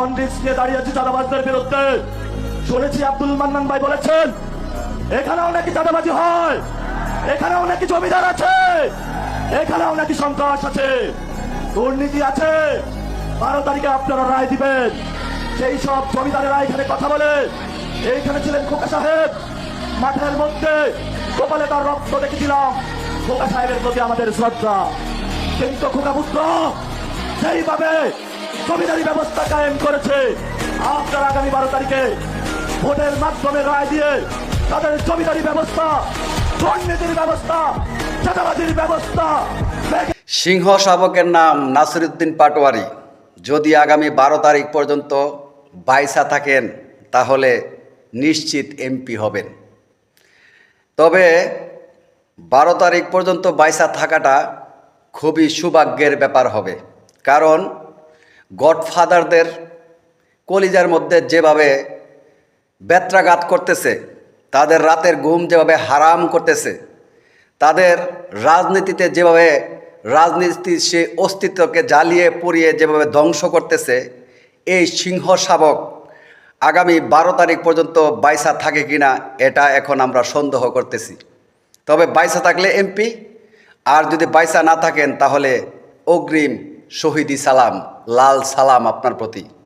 কনভিক্স নিয়ে দাঁড়িয়েছি চাঁদাবাজদের বিরুদ্ধে। শুনেছি আব্দুল মান্নান ভাই বলেছেন এখানেও নাকি চাঁদাবাজি হয়, এখানেও নাকি জমিদার আছে, এখানেও নাকি সন্ত্রাস আছে, দুর্নীতি আছে। 12 তারিখে আপনারা রায় দিবেন। সেই সব জমিদারেরা এখানে কথা বলে। এইখানে ছিলেন খোকা সাহেব, মাঠের মধ্যে গোপালে তার রক্ত দেখেছিলাম। খোকা সাহেবের প্রতি আমাদের শ্রদ্ধা, কিন্তু খোকা পুত্র সেইভাবে জমিদারি ব্যবস্থা কায়েম করেছে। আপনারা আগামী 12 তারিখে ভোটের মাধ্যমে রায় দিয়ে তাদের জমিদারি ব্যবস্থা, দুর্নীতির ব্যবস্থা, চাঁদাবাজির ব্যবস্থা। সিংহ শাবকের নাম নাসিরউদ্দিন পাটোয়ারি যদি আগামী 12 তারিখ পর্যন্ত বাইসা থাকেন তাহলে নিশ্চিত এমপি হবেন। তবে 12 তারিখ পর্যন্ত বাইসা থাকাটা খুবই সৌভাগ্যের ব্যাপার হবে, কারণ গডফাদারদের কলিজার মধ্যে যেভাবে বেত্রাঘাত করতেছে, তাদের রাতের ঘুম যেভাবে হারাম করতেছে, তাদের রাজনীতিতে যেভাবে রাজনীতির সে অস্তিত্বকে জ্বালিয়ে পুড়িয়ে যেভাবে ধ্বংস করতেছে, এই সিংহ শাবক আগামী 12 তারিখ পর্যন্ত বাইসা থাকে কিনা এটা এখন আমরা সন্দেহ করতেছি। তবে বাইসা থাকলে এমপি, আর যদি বাইসা না থাকেন তাহলে অগ্রিম শহীদি সালাম, লাল সালাম আপনার প্রতি।